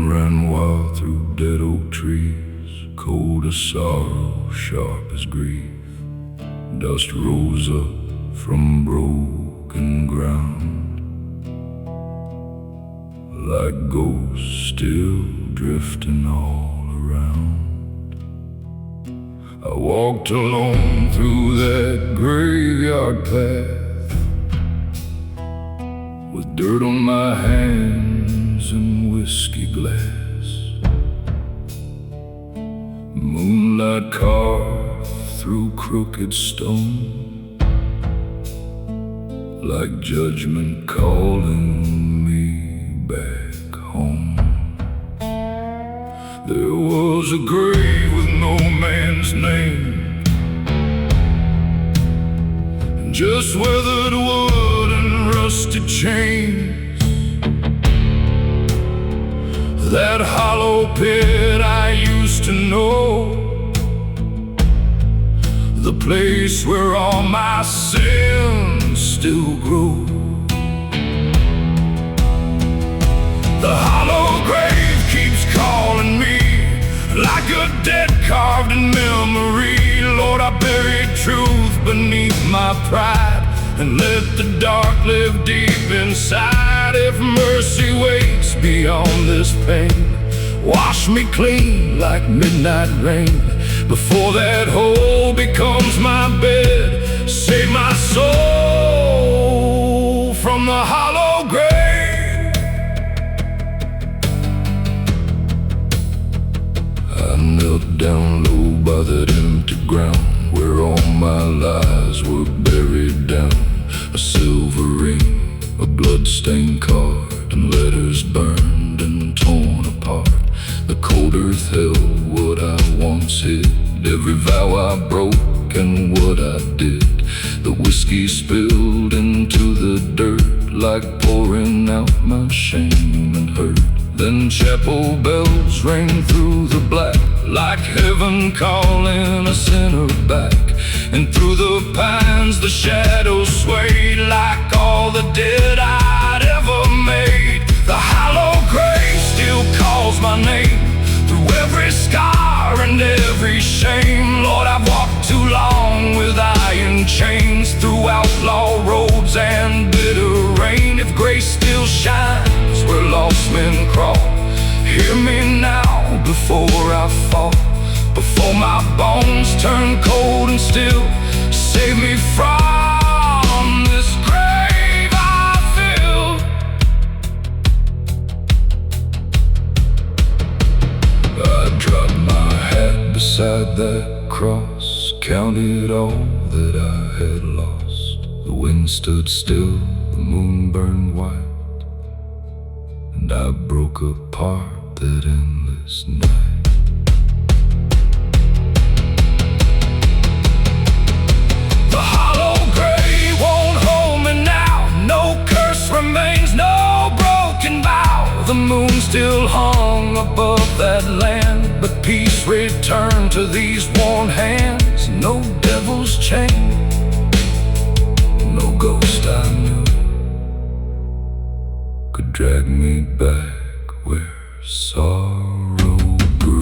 ran wild through dead oak trees, cold as sorrow, sharp as grief. Dust rose up from broken ground, like ghosts still drifting all around. I walked alone through that graveyard path, with dirt on my hands and whiskey glass. Moonlight carved through crooked stone, like judgment calling me back home. There was a grave with no man's name, and just weathered wood and rusted chains. That hollow pit I used to know, the place where all my sins still grow. The hollow grave keeps calling me, like a dead carved in memory. Lord, I buried truth beneath my pride, and let the dark live deep inside. If mercy waits beyond this pain, wash me clean like midnight rain, before that hole becomes my bed. Save my soul from the hollow grave. I knelt down low by that empty ground, where all my lies were buried down. A silver ring, a blood-stained card, and letters burned and torn apart. The cold earth held what I once hid, every vow I broke and what I did. The whiskey spilled into the dirt, like pouring out my shame and hurt. Then chapel bells rang through the black, like heaven calling a sinner back. And through the pines the shadows swayed, like all the dead I'd ever made. The hollow grave still calls my name, through every scar and every shame. Lord, I've walked too long with iron chains, through outlaw roads and bitter rain. If grace still shines where lost men crawl, hear me now before I fall, before my bones turn cold and still. Save me from this grave I fill. I dropped my hat beside that cross, counted all that I had lost. The wind stood still, the moon burned white, and I broke apart that endless night. The hollow grave won't hold me now, no curse remains, no broken vow. The moon still hung above that land, but peace returned to these worn hands. No devil's chain, no ghost I knew could drag me back where sorrow grew.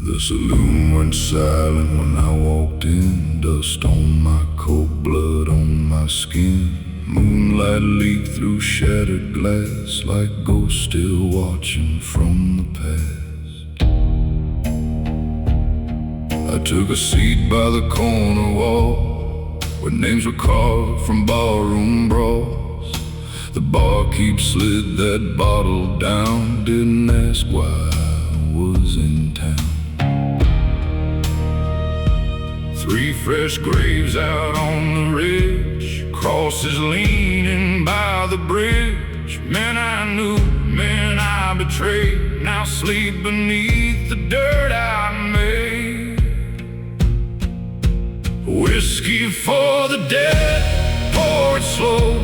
The saloon went silent when I walked in, dust on my coat, blood on my skin. Moonlight Moonlight leaked through shattered glass like ghosts still watching from the past. I took a seat by the corner wall where names were carved from barroom brawls. The barkeep slid that bottle down, didn't ask why I was in town. 3 fresh graves out on the ridge, crosses leaning by the bridge. Men I knew, men I betrayed, now sleep beneath the dirt I made. Whiskey for the dead, pour it slow,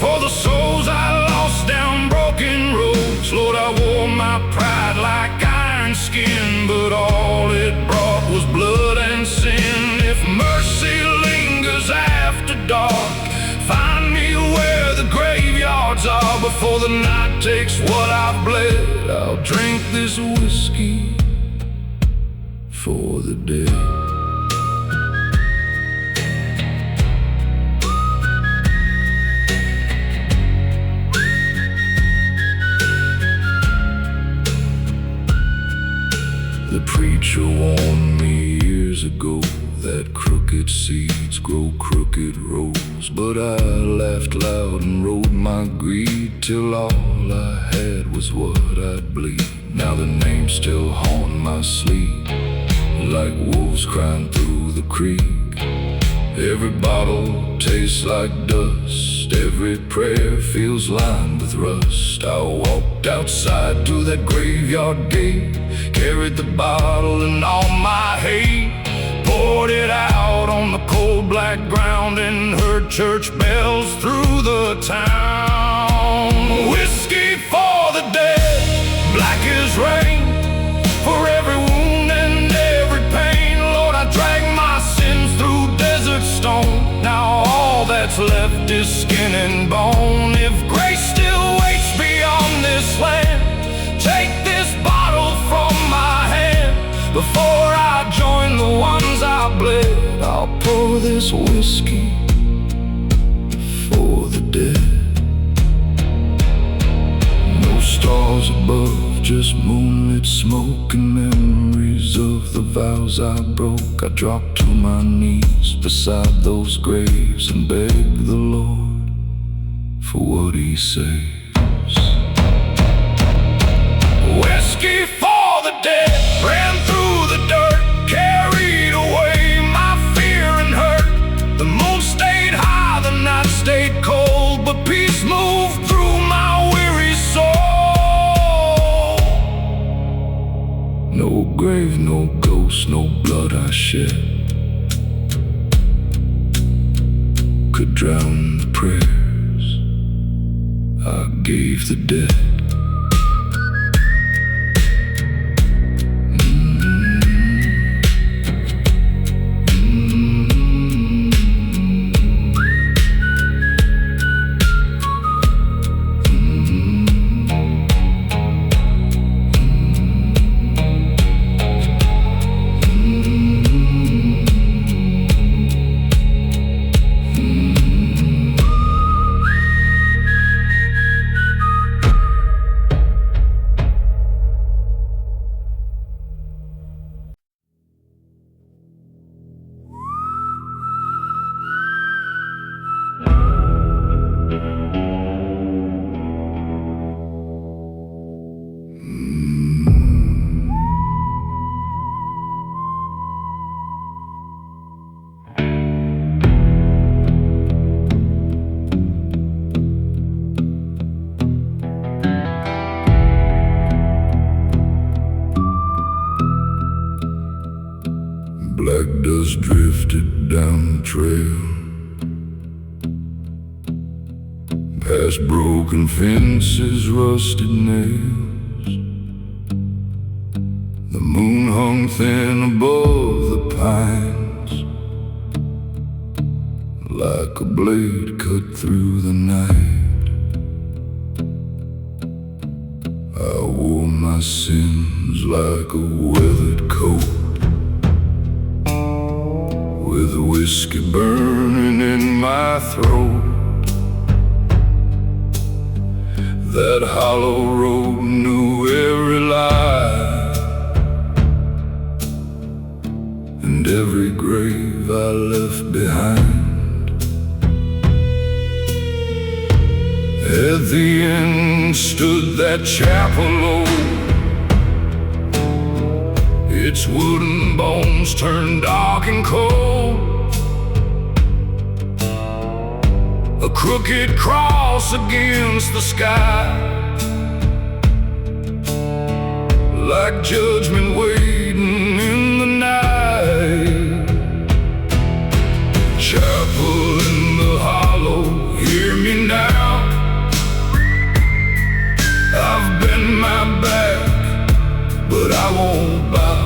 for the souls I lost down broken roads. Lord, I wore my pride like iron skin, but all it brought was blood and sin. If mercy lingers after dark, find me where the graveyards are. Before the night takes what I've bled, I'll drink this whiskey for the dead. The preacher warned me years ago that crooked seeds grow crooked roads. But I laughed loud and rode my greed till all I had was what I'd bleed. Now the names still haunt my sleep like wolves crying through the creek. Every bottle tastes like dust, every prayer feels lined with rust. I walked outside to that graveyard gate, carried the bottle and all my hate, poured it out on the cold black ground, and heard church bells through the town. Whiskey for the dead, black as rain, for every wound and every pain. Lord, I drag my sins through desert stone, now all that's left is skin and bone. If grace still waits beyond this land, take this bottle from my hand. Before I join the ones I bled, I'll pour this whiskey for the dead. No stars above, just moonlit smoke and memories of the vows I broke. I dropped to my knees beside those graves and begged the Lord for what He saves. Whiskey for the dead ran through the dirt, carried away my fear and hurt. The moon stayed high, the night stayed cold, but peace moved through my weary soul. No grave, no ghost, no blood I shed could drown the prayers I gave the dead. Black dust drifted down the trail, past broken fences, rusted nails. The moon hung thin above the pines, like a blade cut through the night. I wore my sins like a weathered coat, with whiskey burning in my throat. That hollow road knew every lie, and every grave I left behind. At the end stood that chapel old, its wooden bones turned dark and cold. A crooked cross against the sky, like judgment waiting in the night. Chapel in the hollow, hear me now. I've bent my back, but I won't bow.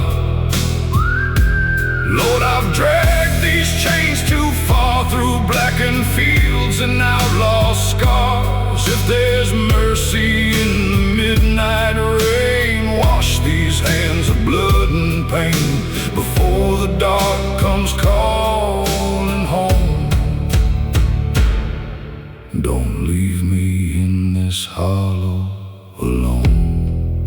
Lord, I've dragged these chains too far through blackened fields and outlaw scars. If there's mercy in the midnight rain, wash these hands of blood and pain before the dark comes calling home. Don't leave me in this hollow alone.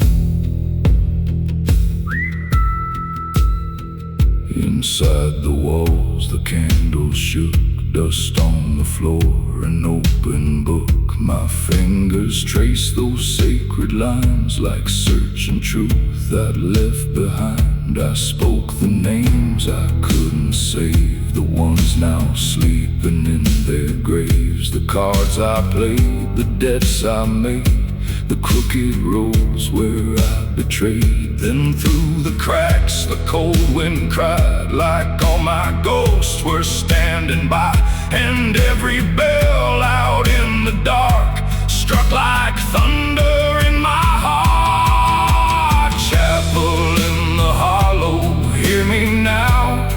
Inside the walls the candles shook, dust on the floor, an open book. My fingers trace those sacred lines like searching truth I'd left behind. I spoke the names I couldn't save, the ones now sleeping in their graves. The cards I played, the debts I made, the crooked roads where I betrayed. Then through the cracks the cold wind cried, like all my ghosts were standing by. And every bell out in the dark struck like thunder in my heart. Chapel in the hollow, hear me now.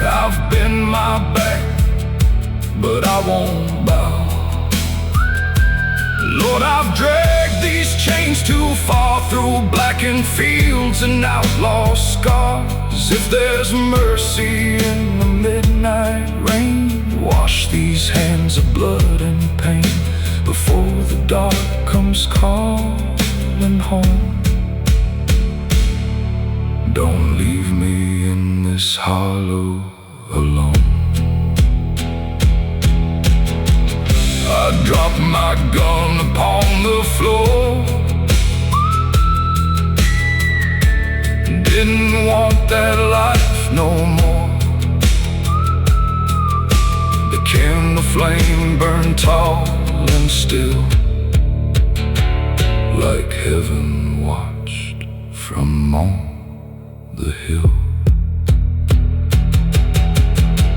I've bent my back, but I won't bow. Lord, I've dragged these chains too far through blackened fields and outlaw scars. If there's mercy in the midnight rain, wash these hands of blood and pain before the dark comes calling home. Don't leave me in this hollow alone. I dropped my gun upon the floor. Didn't want that life no more. The candle flame burned tall and still, like heaven watched from on the hill.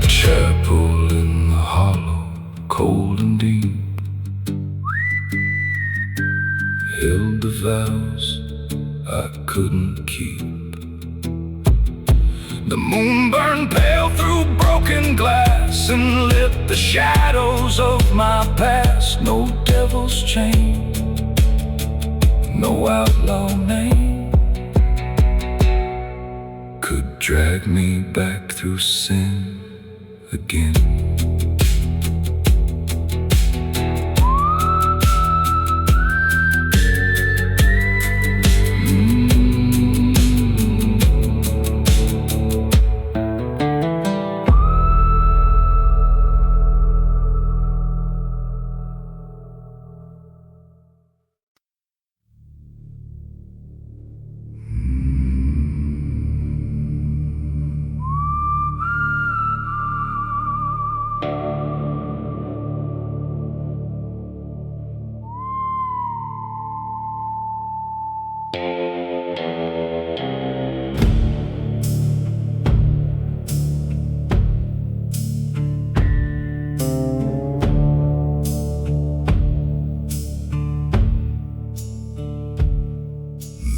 Chapel in the hollow, cold and deep, held the vows I couldn't keep. The moon burned pale through broken glass and lit the shadows of my past. No devil's chain, no outlaw name could drag me back through sin again.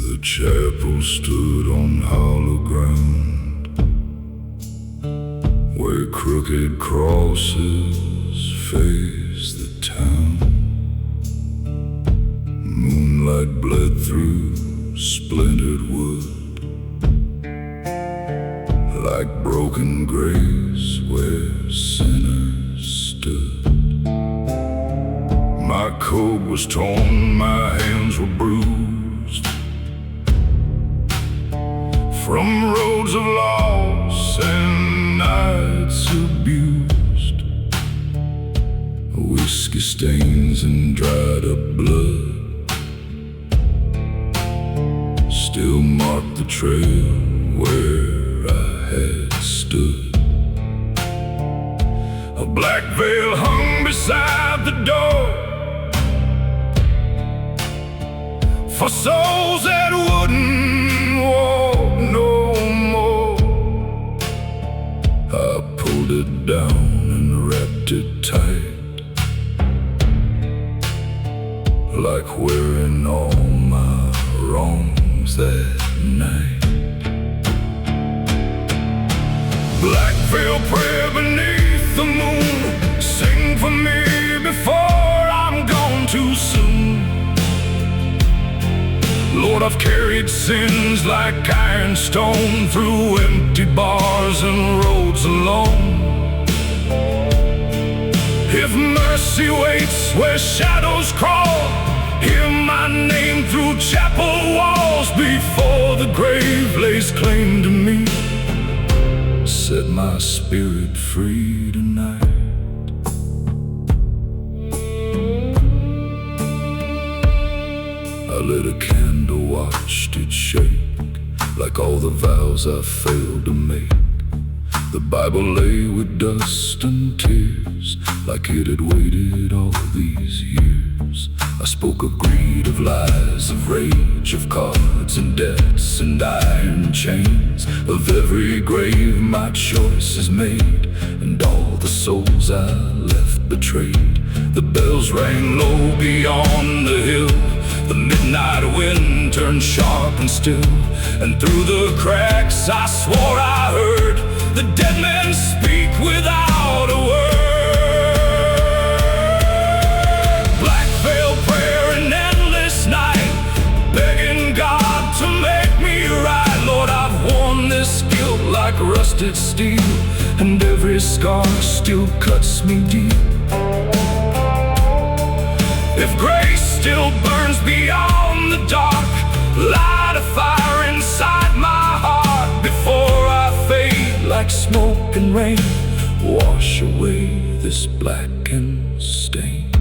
The chapel stood on hollow ground, where crooked crosses face the town. Moonlight bled through splintered wood, like broken graves where sinners stood. My was torn, my hands were bruised from roads of loss and nights abused. Whiskey stains and dried up blood still mark the trail where I had stood. A black veil hung beside the door for souls that wouldn't walk no more. I pulled it down and wrapped it tight, like wearing all my wrongs that night. Black veil prayer beneath the moon, sing for me before I'm gone too soon. Lord, I've carried sins like iron stone through empty bars and roads alone. If mercy waits where shadows crawl, hear my name through chapel walls before the grave lays claim to me. Set my spirit free tonight. I lit a candle, watched it shake, like all the vows I failed to make. The Bible lay with dust and tears, like it had waited all these years. I spoke of greed, of lies, of rage, of cards and debts and iron chains, of every grave my choice is made, and all the souls I left betrayed. The bells rang low beyond the hill, the midnight wind turned sharp and still, and through the cracks I swore I heard the dead men speak without a word. Black veil prayer and endless night, begging God to make me right. Lord, I've worn this guilt like rusted steel, and every scar still cuts me deep. If grace still burns beyond the dark, light a fire inside my heart before I fade like smoke and rain. Wash away this blackened stain.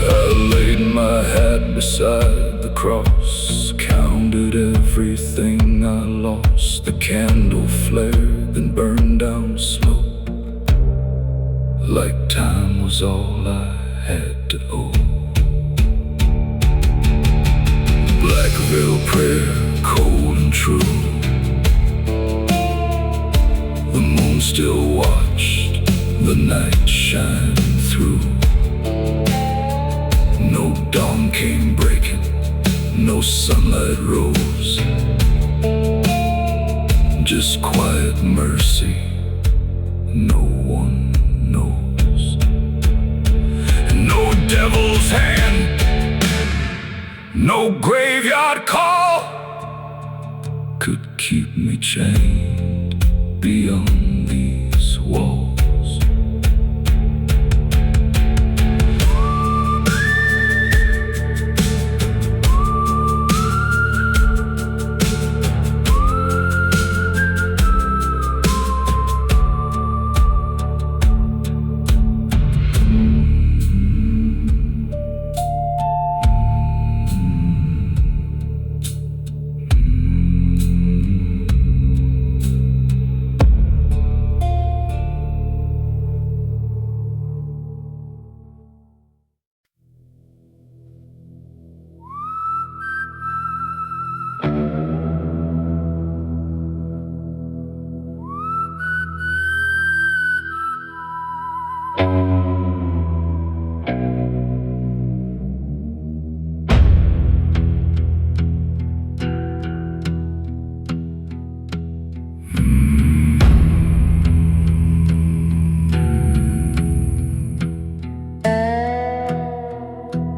I laid my hat beside the cross, counted everything I lost. The candle flared and burned down slow, like time was all I had to owe. Black veil prayer, cold and true. The moon still watched the night shine through. No dawn came breaking, no sunlight rose, just quiet mercy no one knows. And no devil's hand, no graveyard call could keep me chained beyond these walls.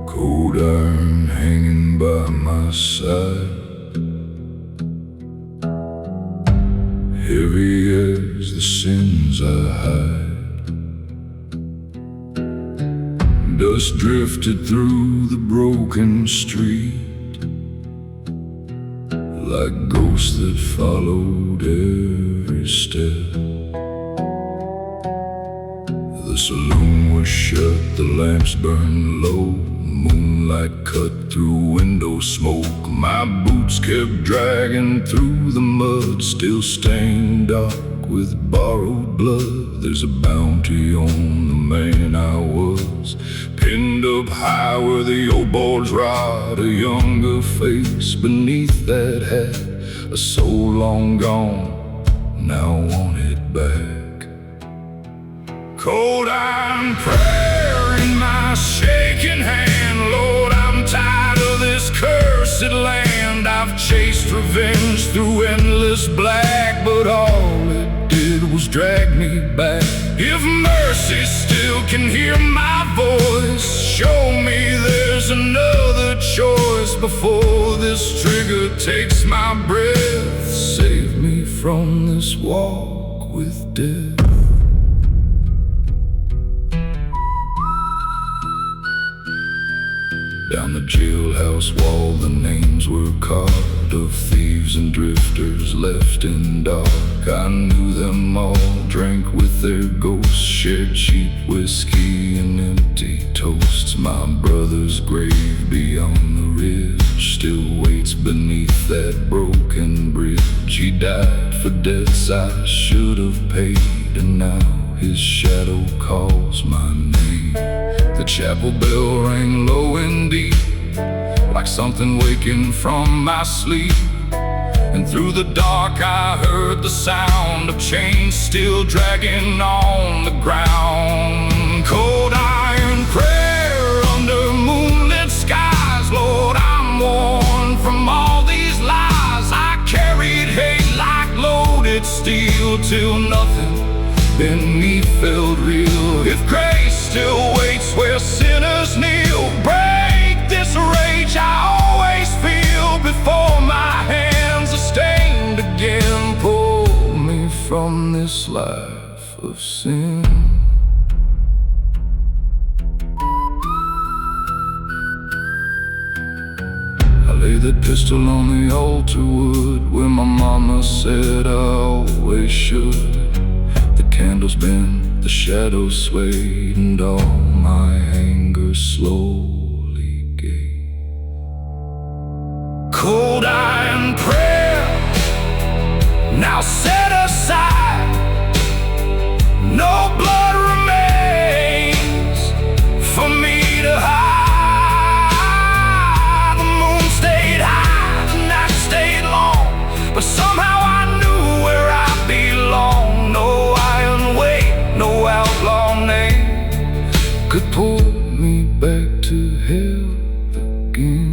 Cold iron hanging by my side, heavy as the sins I hide. Dust drifted through the broken street like ghosts that followed every step. The saloon was shut, the lamps burned low, moonlight cut through window smoke. My boots kept dragging through the mud, still stained dark with borrowed blood. There's a bounty on the man I was, pinned up high where the old boards rot. A younger face beneath that hat, a soul long gone, now wanted back. Cold iron prayer in my shaking hand. Lord, I'm tired of this cursed land. I've chased revenge through endless black, but all it did was drag me back. If mercy still can hear my voice, show me there's another choice before this trigger takes my breath. Save me from this walk with death. Down the jailhouse wall the names were carved, of thieves and drifters left in dark. I knew them all, drank with their ghosts, shared cheap whiskey and empty toasts. My brother's grave beyond the ridge still waits beneath that broken bridge. He died for debts I should have paid, and now his shadow calls my name. The chapel bell rang low and deep, like something waking from my sleep. And through the dark I heard the sound of chains still dragging on the ground. Cold iron prayer under moonlit skies. Lord, I'm worn from all these lies. I carried hate like loaded steel till nothing in me felt real. If grace still waits where sinners kneel, break this rage I always feel before my hands are stained again. Pull me from this life of sin. I lay that pistol on the altar wood where my mama said I always should. The candles bent, the shadows swayed, and all my anger slowly gave. Cold iron prayer, now set aside. No blood remains for me to hide. The moon stayed high, the night stayed long, but somehow I knew where I belong. No iron weight, no outlaw name could pull me back to hell again.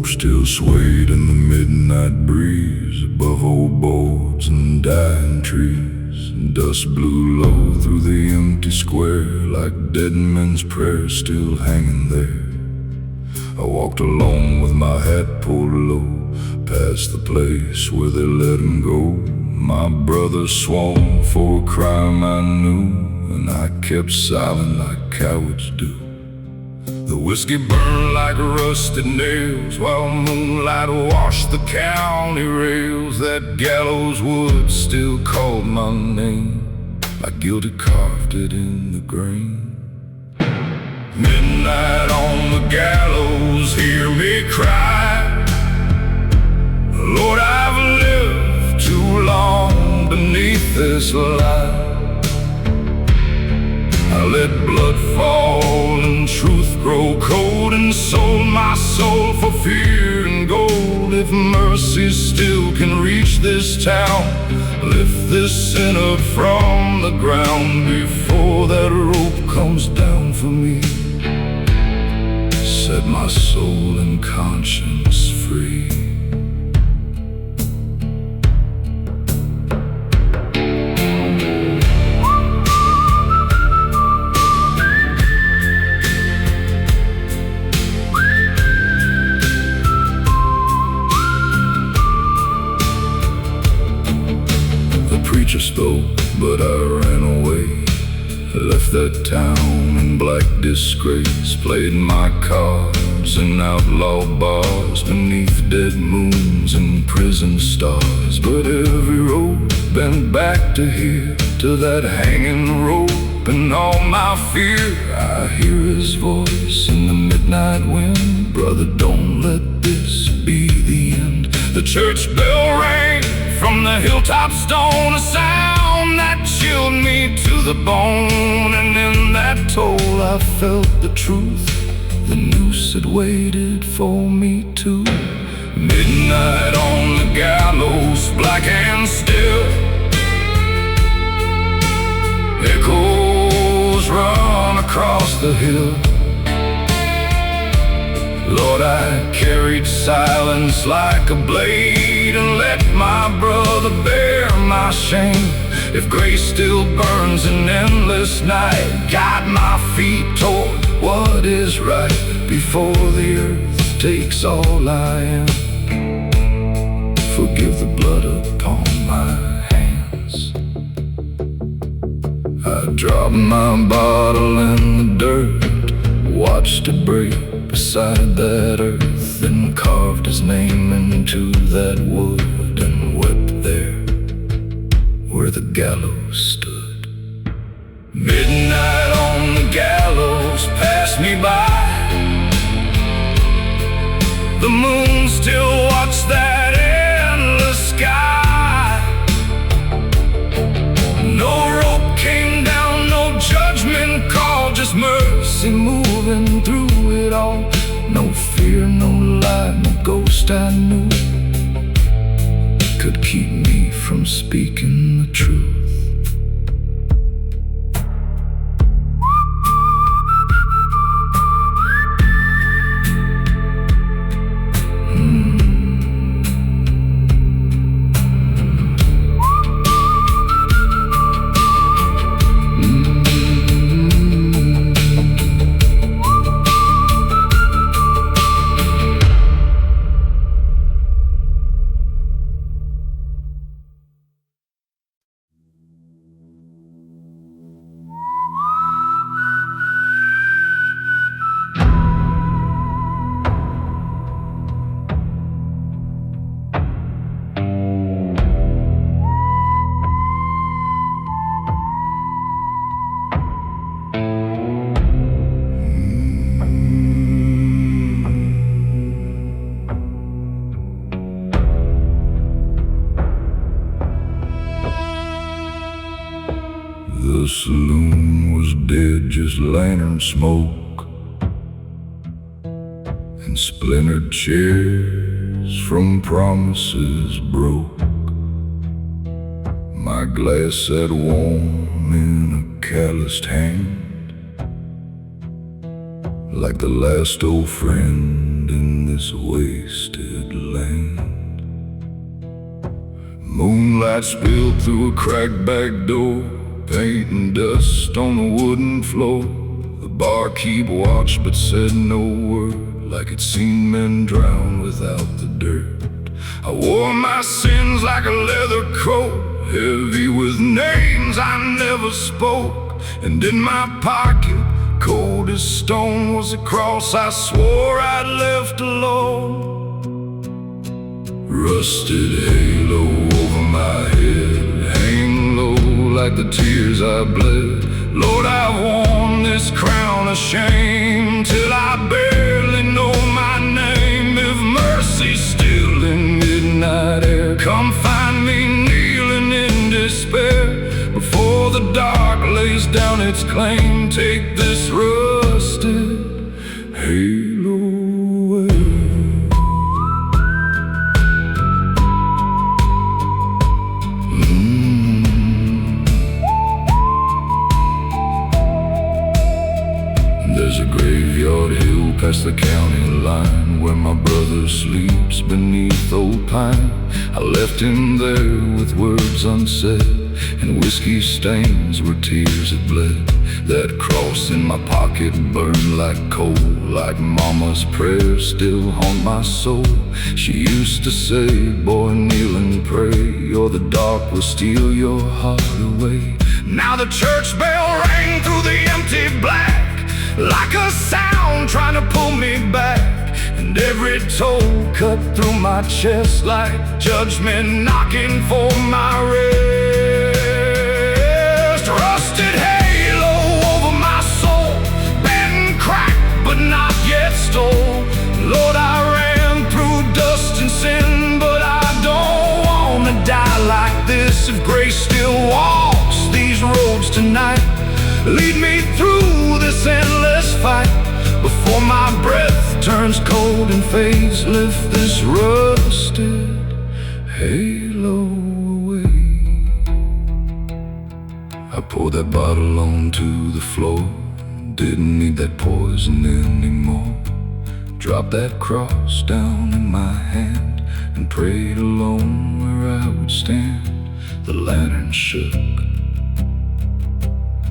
Still swayed in the midnight breeze above old boards and dying trees. Dust blew low through the empty square like dead men's prayers still hanging there. I walked alone with my hat pulled low, past the place where they let him go. My brother swung for a crime I knew, and I kept silent like cowards do. The whiskey burned like rusted nails, while moonlight washed the county rails. That gallows wood still called my name, like guilty carved it in the grain. Midnight on the gallows, hear me cry, Lord, I've lived too long beneath this lie. I let blood fall and truth grow cold, and sold my soul for fear and gold. If mercy still can reach this town, lift this sinner from the ground before that rope comes down for me. Set my soul and conscience free. Preacher spoke, but I ran away. Left that town in black disgrace. Played my cards in outlaw bars, beneath dead moons and prison stars. But every road bent back to here, to that hanging rope. And all my fear, I hear his voice in the midnight wind. Brother, don't let this be the end. The church bell rang from the hilltop stone, a sound that chilled me to the bone. And in that toll I felt the truth, the noose had waited for me too. Midnight on the gallows, black and still, echoes run across the hill. Lord, I carried silence like a blade, and let my brother bear my shame. If grace still burns in endless night, guide my feet toward what is right, before the earth takes all I am. Forgive the blood upon my hands. I dropped my bottle in the dirt, watched it break beside that earth, then carved his name into that wood, and wept there where the gallows stood. Midnight on the gallows passed me by. The moon still watched that endless sky. No rope came down, no judgment call, just mercy moving through it all. No fear, no lie, no ghost I knew could keep me from speaking the truth. The saloon was dead, just lantern smoke and splintered chairs from promises broke. My glass sat warm in a calloused hand, like the last old friend in this wasted land. Moonlight spilled through a cracked back door, paint and dust on the wooden floor. The barkeep watched but said no word, like he'd seen men drown without the dirt. I wore my sins like a leather coat, heavy with names I never spoke. And in my pocket, coldest stone was the cross I swore I'd left alone. Rusted halo over my head, hang low like the tears I bled. Lord, I've worn this crown of shame till I barely know my name. If mercy's still in midnight air, come find me kneeling in despair. Before the dark lays down its claim, take this rusted halo away. There's a graveyard hill past the county line where my brother sleeps beneath old pine. I left him there with words unsaid, and whiskey stains where tears had bled. That cross in my pocket burned like coal, like mama's prayers still haunt my soul. She used to say, boy, kneel and pray, or the dark will steal your heart away. Now the church bell rang through the empty black, like a sound trying to pull me back. And every toe cut through my chest like judgment knocking for my rest. Rusted halo over my soul, been cracked but not yet stole. Lord, I ran through dust and sin, but I don't wanna die like this. If grace still walks these roads tonight, lead me through this endless fight. Before my breath turns cold and fades, lift this rusted halo away. I poured that bottle onto the floor, didn't need that poison anymore. Dropped that cross down in my hand and prayed alone where I would stand. The lantern shook,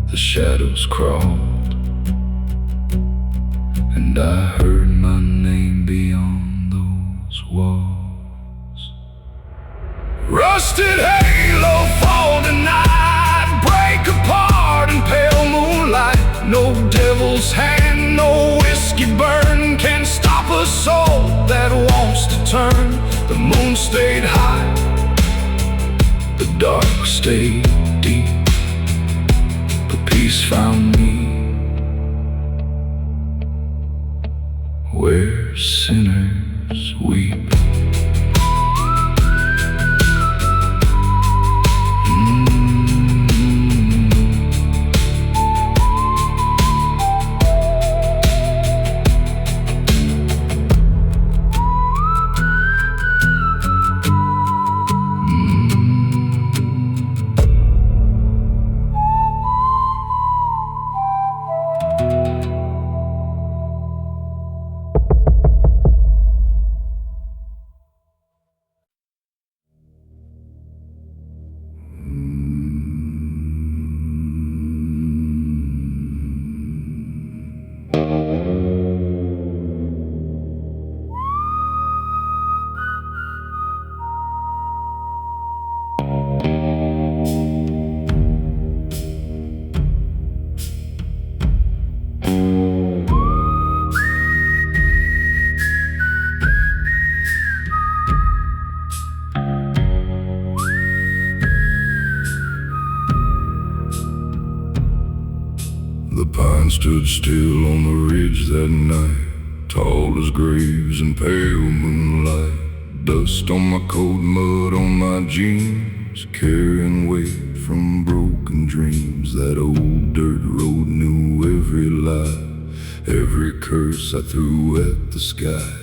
the shadows crawled, and I heard my name beyond those walls. Rusted halo fall tonight, break apart in pale moonlight. No devil's hand, no whiskey burn can stop a soul that wants to turn. The moon stayed high, the dark stayed deep, but peace found me where sinners weep. The pine stood still on the ridge that night, tall as graves in pale moonlight. Dust on my coat, mud on my jeans, carrying weight from broken dreams. That old dirt road knew every lie, every curse I threw at the sky,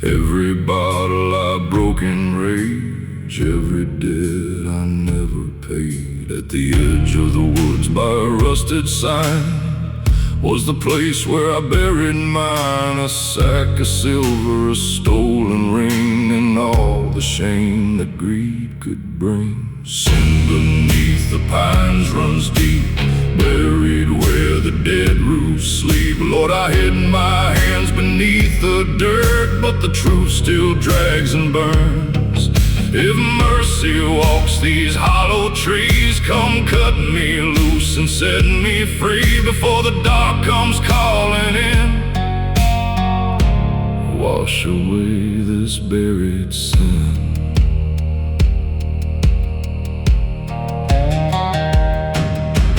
every bottle I broke in rage, every debt I never paid. At the edge of the woods by a rusted sign was the place where I buried mine. A sack of silver, a stolen ring, and all the shame that greed could bring. Sin beneath the pines runs deep, buried where the dead roots sleep. Lord, I hid my hands beneath the dirt, but the truth still drags and burns. If mercy walks these hollow trees, come cut me loose and set me free before the dark comes calling in. Wash away this buried sin.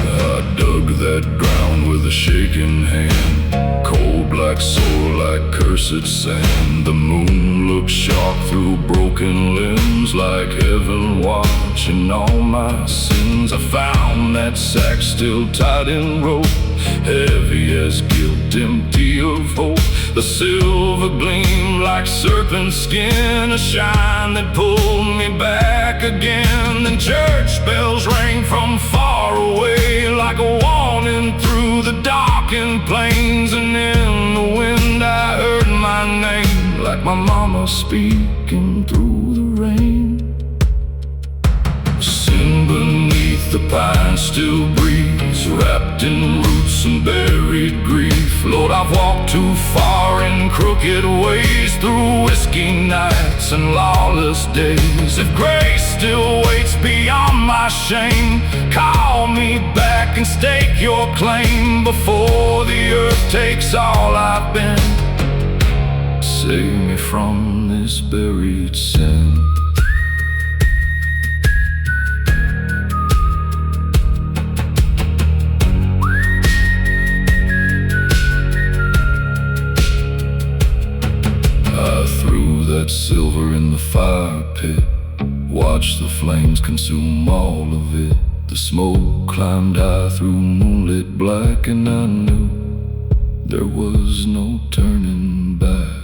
I dug that ground with a shaking hand, cold black soul like cursed sand. The moon looks sharp through broken limbs, like heaven watching all my sins. I found that sack still tied in rope, heavy as guilt, empty of hope. The silver gleam like serpent skin, a shine that pulled me back again. Then church bells rang from far away, like a warning through the darkened plains. And in the wind I heard my name, like my mama speaking through the rain. Sin beneath the pine still breathes, wrapped in roots and buried grief. Lord, I've walked too far in crooked ways, through whiskey nights and lawless days. If grace still waits beyond my shame, call me back and stake your claim before the earth takes all I've been. Save me from this buried sin. That silver in the fire pit, watch the flames consume all of it. The smoke climbed high through moonlit black, and I knew there was no turning back.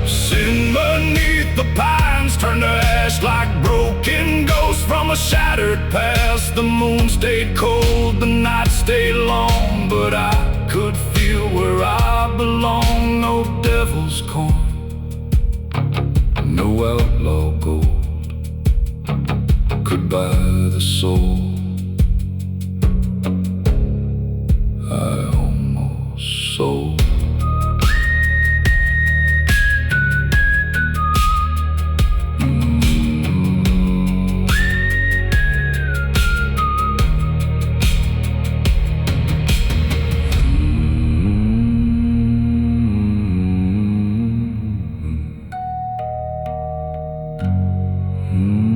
Sin beneath the pines turned to ash like broken ghosts from a shattered past. The moon stayed cold, the night stayed long, but I could feel where I belong. No devil's coin, no outlaw gold could buy the soul I almost sold. Mm-hmm.